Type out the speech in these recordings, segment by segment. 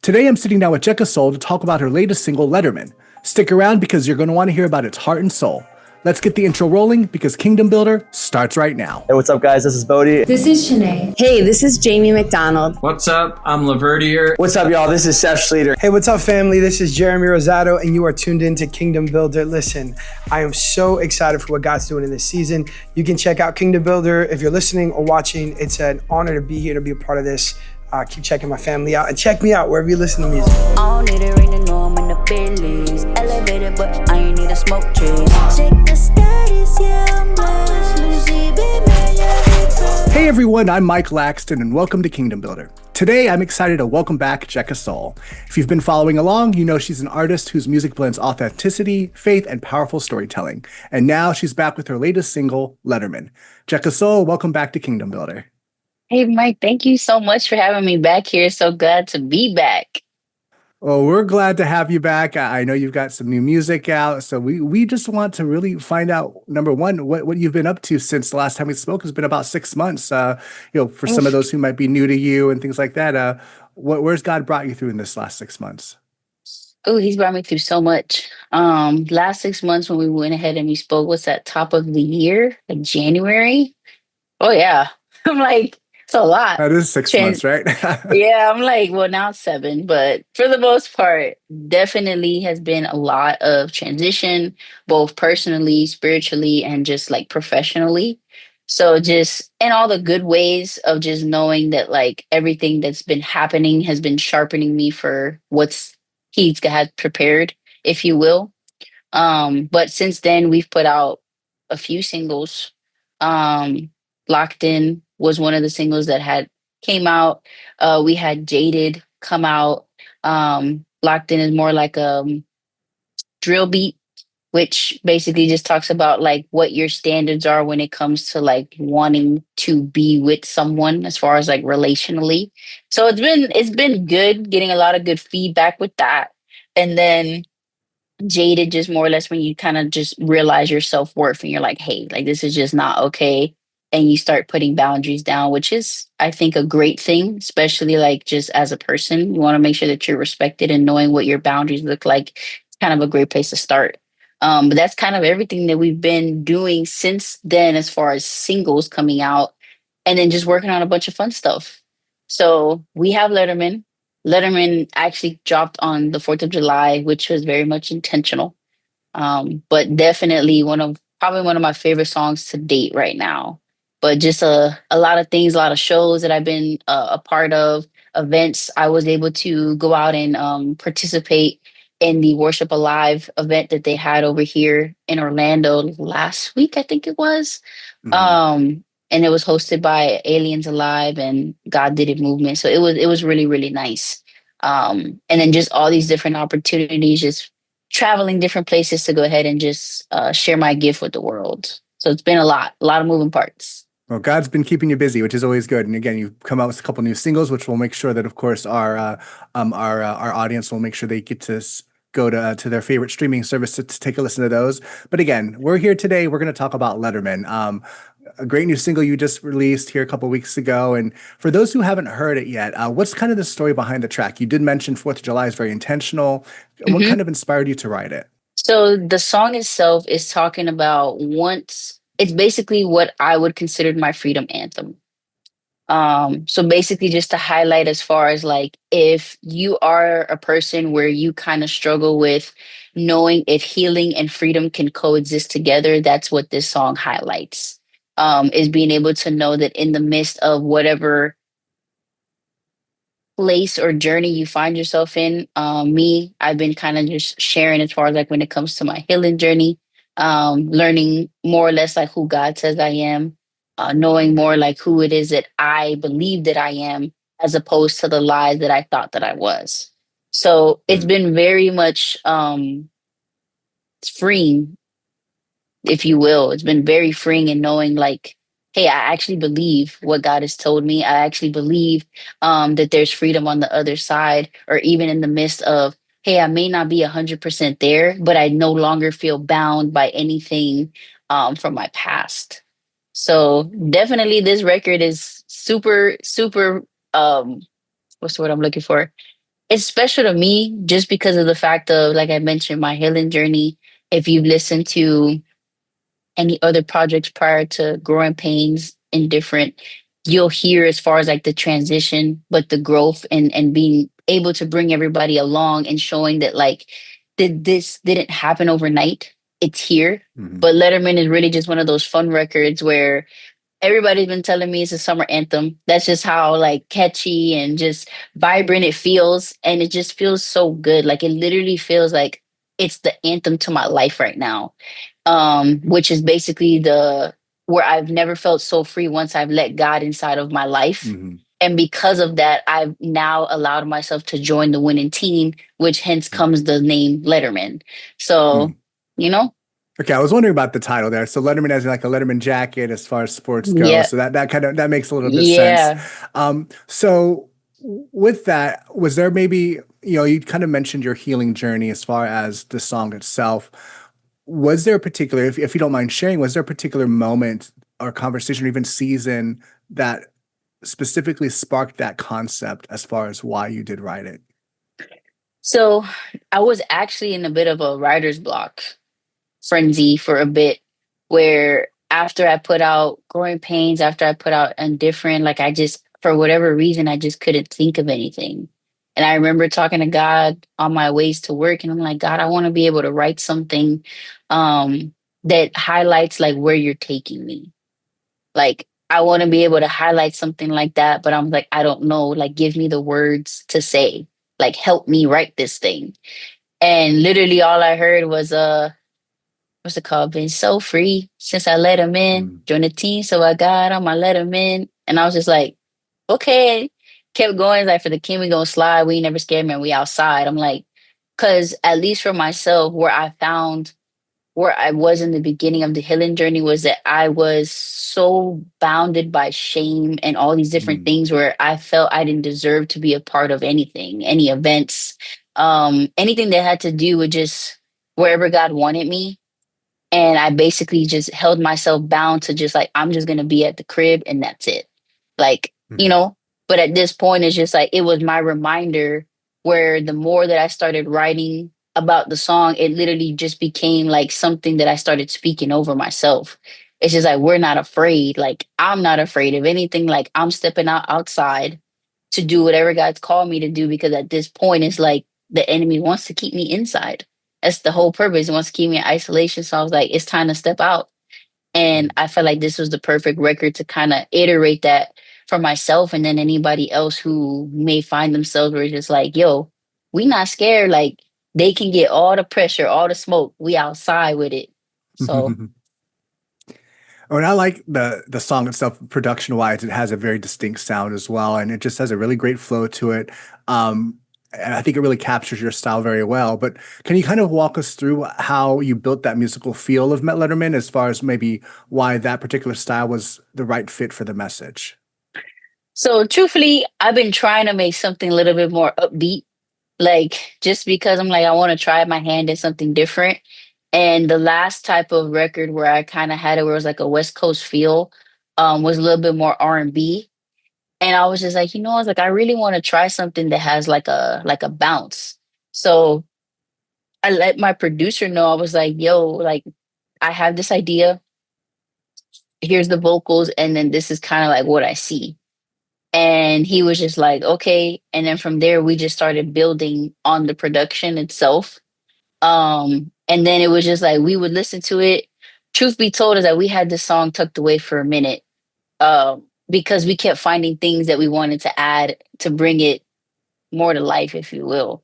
Today I'm sitting down with Jekasole to talk about her latest single, Letterman. Stick around because you're going to want to hear about its heart and soul. Let's get the intro rolling because Kingdom Builder starts right now. Hey, what's up, guys? This is Bodie. This is Shanae. Hey, this is Jamie McDonald. What's up? I'm Laverdier. What's up, y'all? This is Seth Schleter. Hey, what's up, family? This is Jeremy Rosado, and you are tuned in to Kingdom Builder. Listen, I am so excited for what God's doing in this season. You can check out Kingdom Builder if you're listening or watching. It's an honor to be here, to be a part of this. Keep checking my family out and check me out wherever you listen to music. I don't need a ring to know I'm in the Baileys. Elevated, but I ain't need a smoke trees. Check the status, yeah, I'm blessed. Lucy, baby, yeah. Hey everyone, I'm Mike Laxton and welcome to Kingdom Builder. Today I'm excited to welcome back Jekasole. If you've been following along, you know she's an artist whose music blends authenticity, faith, and powerful storytelling. And now she's back with her latest single, Letterman. Jekasole, welcome back to Kingdom Builder. Hey, Mike, thank you so much for having me back here. So glad to be back. Well, we're glad to have you back. I know you've got some new music out. So we just want to really find out, number one, what you've been up to since the last time we spoke. It's been about 6 months. For some of those who might be new to you and things like that, where's God brought you through in this last 6 months? Oh, he's brought me through so much. Last 6 months when we went ahead and we spoke, what's that, top of the year, like January? Oh, yeah. I'm like, it's a lot. That is 6 months, right? Yeah, I'm like, well, now it's 7. But for the most part, definitely has been a lot of transition, both personally, spiritually, and just like professionally. So just in all the good ways of just knowing that like everything that's been happening has been sharpening me for what's he's had prepared, if you will. But since then, we've put out a few singles. Locked In was one of the singles that had came out. We had Jaded come out. Locked In is more like a drill beat, which basically just talks about like what your standards are when it comes to like wanting to be with someone as far as like relationally. So it's been good, getting a lot of good feedback with that. And then Jaded, just more or less when you kind of just realize your self-worth and you're like, hey, like this is just not okay. And you start putting boundaries down, which is, I think, a great thing, especially like just as a person. You want to make sure that you're respected and knowing what your boundaries look like. It's kind of a great place to start. But that's kind of everything that we've been doing since then, as far as singles coming out and then just working on a bunch of fun stuff. So we have Letterman. Letterman actually dropped on the 4th of July, which was very much intentional. But definitely probably one of my favorite songs to date right now. But just a lot of things, a lot of shows that I've been a part of, events. I was able to go out and participate in the Worship Alive event that they had over here in Orlando last week, I think it was. Mm-hmm. And it was hosted by Aliens Alive and God Did It movement. So it was really, really nice. And then just all these different opportunities, just traveling different places to go ahead and just share my gift with the world. So it's been a lot of moving parts. Well, God's been keeping you busy, which is always good. And again, you've come out with a couple new singles, which will make sure that, of course, our audience will make sure they get to go to their favorite streaming service to take a listen to those. But again, we're here today. We're going to talk about Letterman, a great new single you just released here a couple weeks ago. And for those who haven't heard it yet, what's kind of the story behind the track? You did mention 4th of July is very intentional. Mm-hmm. What kind of inspired you to write it? So the song itself is talking about it's basically what I would consider my freedom anthem. So basically just to highlight as far as like, if you are a person where you kind of struggle with knowing if healing and freedom can coexist together, that's what this song highlights, is being able to know that in the midst of whatever place or journey you find yourself in, I've been kind of just sharing as far as like when it comes to my healing journey, learning more or less like who God says I am, knowing more like who it is that I believe that I am, as opposed to the lies that I thought that I was. So it's been very much freeing, if you will. It's been very freeing in knowing like, hey, I actually believe what God has told me. I actually believe that there's freedom on the other side, or even in the midst of, hey, I may not be 100% there, but I no longer feel bound by anything from my past. So definitely this record is super, super, what's the word I'm looking for? It's special to me just because of the fact of, like I mentioned, my healing journey. If you've listened to any other projects prior to Growing Pains and different, you'll hear as far as like the transition, but the growth and being able to bring everybody along and showing that like this didn't happen overnight. It's here. Mhm. But Letterman is really just one of those fun records where everybody's been telling me it's a summer anthem. That's just how like catchy and just vibrant it feels. And it just feels so good. Like it literally feels like it's the anthem to my life right now. Which is basically the where I've never felt so free once I've let God inside of my life. Mhm. And because of that, I've now allowed myself to join the winning team, which hence Mm. comes the name Letterman. So, Mm. you know, Okay, I was wondering about the title there. So Letterman has like a Letterman jacket as far as sports go. yeah, So that kind of that makes a little bit sense. yeah. So with that, was there maybe, you kind of mentioned your healing journey as far as the song itself. Was there a particular, if you don't mind sharing, was there a particular moment or conversation or even season that specifically sparked that concept as far as why you did write it? So I was actually in a bit of a writer's block frenzy for a bit where after I put out Growing Pains, after I put out Indifferent, like I just, for whatever reason, I just couldn't think of anything. And I remember talking to God on my ways to work, and I'm like, God, I want to be able to write something um, that highlights like where you're taking me. Like, I want to be able to highlight something like that, but I'm like, I don't know. Like, give me the words to say. Like, help me write this thing. And literally all I heard was what's it called? Been so free since I let him in. Mm. Join the team, so I got him. I let him in, and I was just like, okay. Kept going. Like for the king, we gonna slide. We ain't never scared, man. We outside. I'm like, cause at least for myself, where I found where I was in the beginning of the healing journey was that I was so bounded by shame and all these different Mm. things where I felt I didn't deserve to be a part of anything, any events, anything that had to do with just wherever God wanted me. And I basically just held myself bound to just like, I'm just going to be at the crib and that's it. Like, you Mhm. know, but at this point, it's just like, it was my reminder where the more that I started writing about the song, it literally just became like something that I started speaking over myself. It's just like, we're not afraid. Like, I'm not afraid of anything. Like, I'm stepping out outside to do whatever God's called me to do because at this point, it's like the enemy wants to keep me inside. That's the whole purpose. He wants to keep me in isolation. So I was like, it's time to step out. And Mm. I felt like this was the perfect record to kind of iterate that for myself and then anybody else who may find themselves where it's just like, yo, we not scared. Like they can get all the pressure, all the smoke. We outside with it. So Oh, and I like the song itself, production wise. It has a very distinct sound as well, and it just has a really great flow to it. And I think it really captures your style very well. But can you kind of walk us through how you built that musical feel of Met Letterman, as far as maybe why that particular style was the right fit for the message? so truthfully, I've been trying to make something a little bit more upbeat. Like just because I'm like, I want to try my hand at something different. And the last type of record where I kind of had it where it was like a West Coast feel was a little bit more R&B. And I was just like, I was like, I really want to try something that has like a bounce. So I let my producer know. I was like, yo, like I have this idea. Here's the vocals, and then this is kind of like what I see. And he was just like, okay. And then from there, we just started building on the production itself. And then it was just like we would listen to it. Truth be told is that we had this song tucked away for a minute because we kept finding things that we wanted to add to bring it more to life, if you will.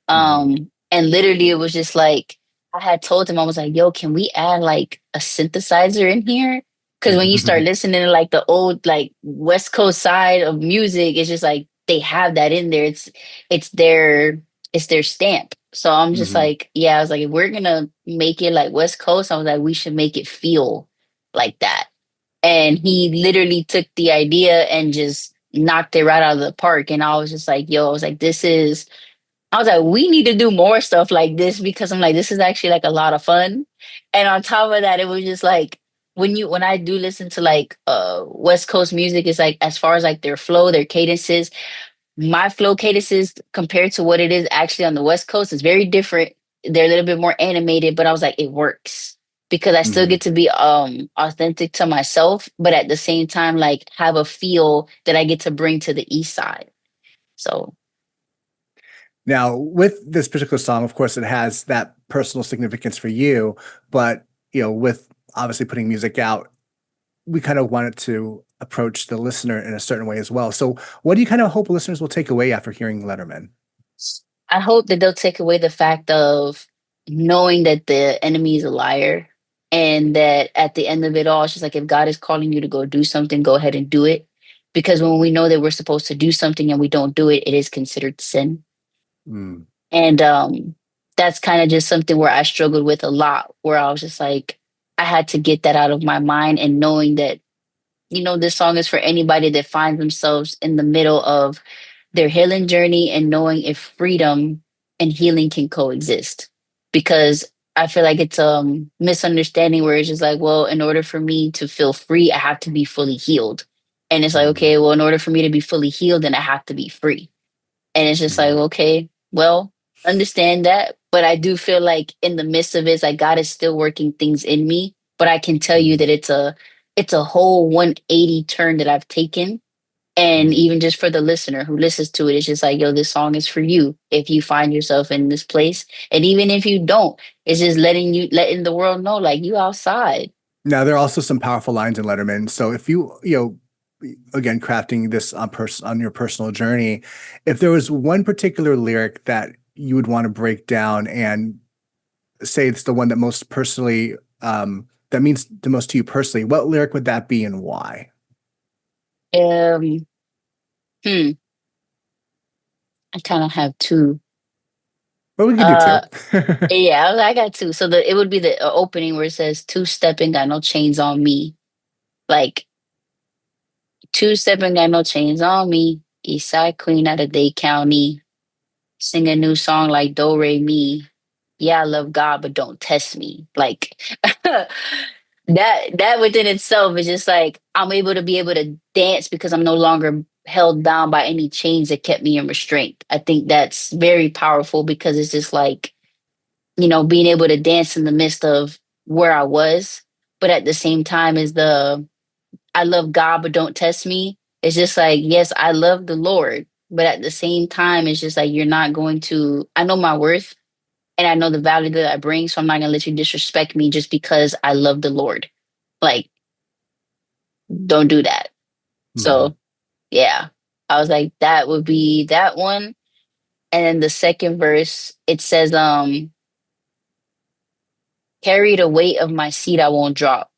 Mhm. And literally, it was just like I had told him, I was like, "Yo, can we add like a synthesizer in here?" Because when you start listening to like the old like West Coast side of music, it's just like they have that in there. It's their it's their stamp. So I'm just Mhm. like, yeah, I was like, if we're gonna make it like West Coast, I was like, we should make it feel like that. And he literally took the idea and just knocked it right out of the park. And I was just like, yo, I was like, I was like, we need to do more stuff like this because I'm like, this is actually like a lot of fun. And on top of that, it was just like when I do listen to like West Coast music, it's like as far as like their flow, their cadences, my flow cadences compared to what it is actually on the West Coast is very different. They're a little bit more animated, but I was like, it works because I still Mhm. get to be authentic to myself, but at the same time, like have a feel that I get to bring to the East Side. So Now, with this particular song, of course, it has that personal significance for you, but with obviously putting music out, we kind of wanted to approach the listener in a certain way as well. So, what do you kind of hope listeners will take away after hearing Letterman? I hope that they'll take away the fact of knowing that the enemy is a liar and that at the end of it all, it's just like if God is calling you to go do something, go ahead and do it. Because when we know that we're supposed to do something and we don't do it, it is considered sin. Mm, And that's kind of just something where I struggled with a lot, where I was just like, I had to get that out of my mind and knowing that, this song is for anybody that finds themselves in the middle of their healing journey and knowing if freedom and healing can coexist. Because I feel like it's a misunderstanding where it's just like, well, in order for me to feel free, I have to be fully healed. And it's like, mhm, okay, well, in order for me to be fully healed, then I have to be free. And it's just like, mhm, okay, well, understand that. But I do feel like in the midst of it, it's like God is still working things in me. But I can tell you mhm, that it's a whole 180 turn that I've taken. And mhm. even just for the listener who listens to it, it's just like, yo, this song is for you if you find yourself in this place. And even if you don't, it's just letting the world know, like you outside. Now, there are also some powerful lines in Letterman. So, if again, crafting this on your personal journey, if there was one particular lyric that you would want to break down and say it's the one that most personally that means the most to you personally, what lyric would that be and why? Um, hmm, I kind of have two. Well, we could do Uh, two. yeah, I got two. So it would be the opening where it says two stepping, got no chains on me. Like two stepping, got no chains on me. East Side Queen out of Dade County. Sing a new song like Do Re Mi. Yeah, I love God, but don't test me. Like that within itself is just like I'm able to be able to dance because I'm no longer held down by any chains that kept me in restraint. I think that's very powerful because it's just like, being able to dance in the midst of where I was, but at the same time is the I love God, but don't test me. It's just like, yes, I love the Lord, but at the same time, it's just like you're not going to I know my worth and I know the value that I bring, so I'm not gonna let you disrespect me just because I love the Lord. Like, don't do that. Mhm, So yeah. I was like, that would be that one. And then the second verse, it says, carry the weight of my seed, I won't drop.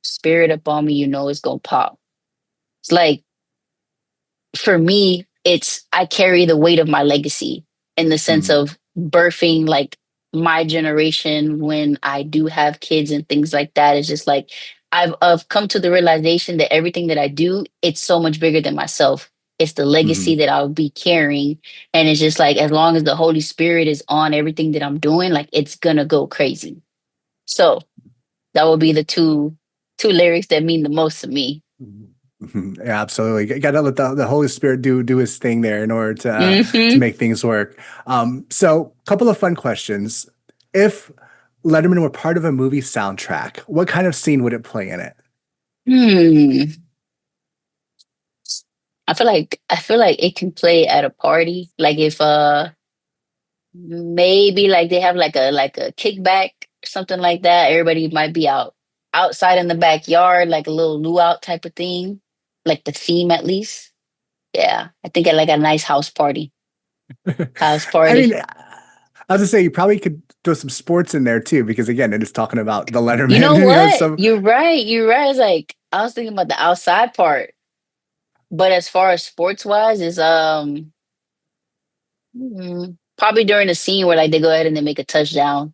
Spirit up on me, it's gonna pop. It's like for me, it's I carry the weight of my legacy in the sense mhm, of birthing like my generation when I do have kids and things like that. It's just like I've come to the realization that everything that I do, it's so much bigger than myself. It's the legacy mhm. that I'll be carrying. And it's just like as long as the Holy Spirit is on everything that I'm doing, like it's gonna go crazy. So that would be the two lyrics that mean the most to me. Mhm. Mhm. Yeah, absolutely. Got to let the Holy Spirit do his thing there in order to Hmm. make things work. So, couple of fun questions. If Letterman were part of a movie soundtrack, what kind of scene would it play in it? Hmm. I feel like it can play at a party. Like if maybe like they have like a kickback or something like that. Everybody might be outside in the backyard, like a little luau type of thing. Like the theme at least. Yeah. I think at like a nice house party. House I mean, party. I was to say you probably could throw some sports in there too, because again, it is talking about the You know Letterman. what? Some. You're right. You're right. It's like I was thinking about the outside part. But as far as sports wise, is probably during the scene where like they go ahead and they make a touchdown,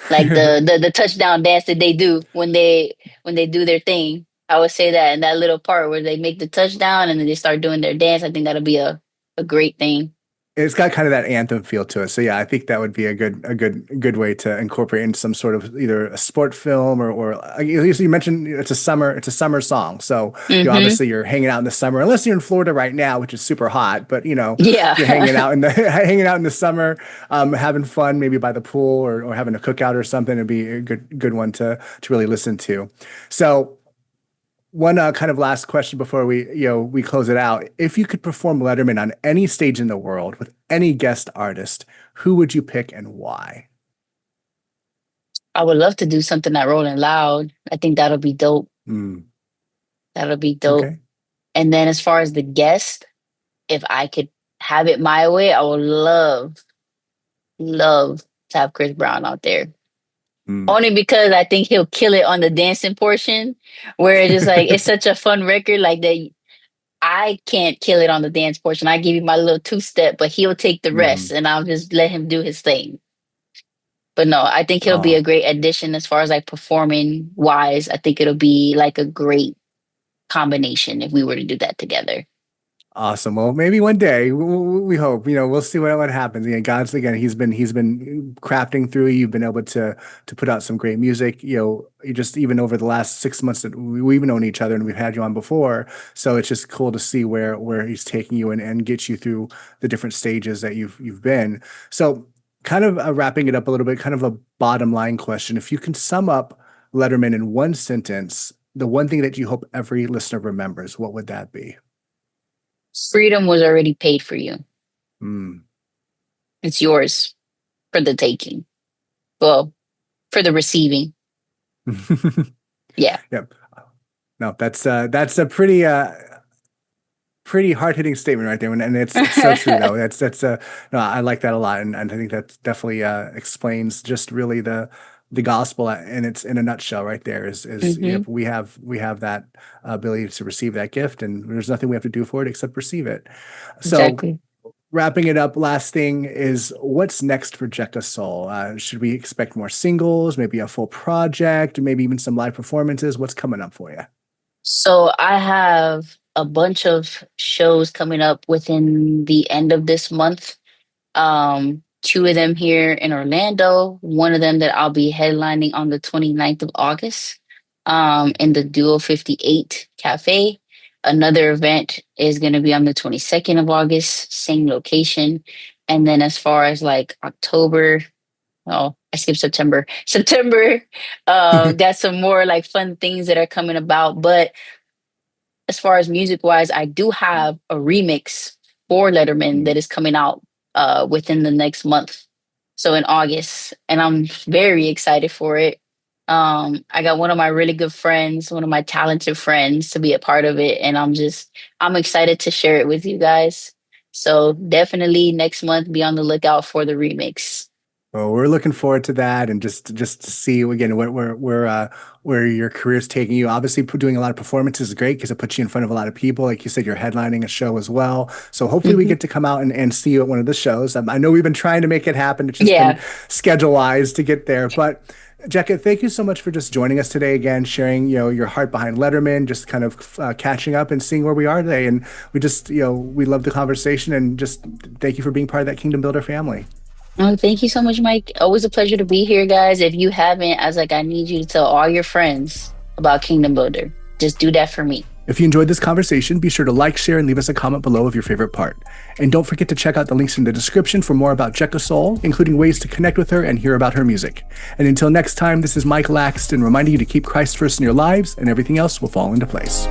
like the touchdown dance that they do when they do their thing. I would say that in that little part where they make the touchdown and then they start doing their dance, I think that'll be a great thing. It's got kind of that anthem feel to it. So yeah, I think that would be a good way to incorporate into some sort of either a sport film or at least you mentioned it's a summer song. So obviously you're hanging out in the summer, unless you're in Florida right now, which is super hot. But Yeah. you're hanging out in the summer, having fun, maybe by the pool or having a cookout or something. It'd be a good one to really listen to. So. One kind of last question before we close it out. If you could perform Letterman on any stage in the world with any guest artist, who would you pick and why? I would love to do something at Rolling Loud. I think that'll be dope. That'll be dope. Okay. And then as far as the guest, if I could have it my way, I would love to have Chris Brown out there. Only because I think he'll kill it on the dancing portion, where it's just like it's such a fun record. Like that, I can't kill it on the dance portion. I give you my little 2-step, but he'll take the rest, and I'll just let him do his thing. But no, I think he'll be a great addition as far as like performing wise. I think it'll be like a great combination if we were to do that together. Awesome. Well, maybe one day we hope. We'll see what happens. God's he's been crafting through you. You've been able to put out some great music. You just even over the last 6 months that we've known each other and we've had you on before. So it's just cool to see where he's taking you and get you through the different stages that you've been. So kind of wrapping it up a little bit, kind of a bottom line question. If you can sum up Letterman in one sentence, the one thing that you hope every listener remembers, what would that be? Freedom was already paid for you. It's yours for the taking. Well, for the receiving. Yeah. Yep. No, that's a pretty hard-hitting statement right there, and it's so true though. No, I like that a lot, and I think that definitely explains just really the gospel and it's in a nutshell right there is we have that ability to receive that gift, and there's nothing we have to do for it except receive it. So exactly. Wrapping it up, last thing is what's next for Jekasole? Should we expect more singles, maybe a full project, maybe even some live performances? What's coming up for you? So I have a bunch of shows coming up within the end of this month. 2 of them here in Orlando, one of them that I'll be headlining on the 29th of August in the Duo 58 Cafe. Another event is going to be on the 22nd of August, same location. And then as far as like October, I skipped September. Got some more like fun things that are coming about. But as far as music wise, I do have a remix for Letterman that is coming out within the next month, so in August, and I'm very excited for it. I got one of my really good friends, one of my talented friends, to be a part of it, and I'm excited to share it with you guys. So definitely next month, be on the lookout for the remix. Well, we're looking forward to that, and just to see again where your career is taking you. Obviously, doing a lot of performances is great because it puts you in front of a lot of people. Like you said, you're headlining a show as well. So hopefully we get to come out and see you at one of the shows. I know we've been trying to make it happen. It's just been schedule-wise to get there. But Jekka, thank you so much for just joining us today again, sharing your heart behind Letterman, just kind of catching up and seeing where we are today. And we just we love the conversation, and just thank you for being part of that Kingdom Builder family. Oh, thank you so much, Mike. Always a pleasure to be here, guys. If you haven't, I need you to tell all your friends about Kingdom Builder. Just do that for me. If you enjoyed this conversation, be sure to like, share, and leave us a comment below of your favorite part. And don't forget to check out the links in the description for more about Jekasole, including ways to connect with her and hear about her music. And until next time, this is Mike Laxton reminding you to keep Christ first in your lives, and everything else will fall into place.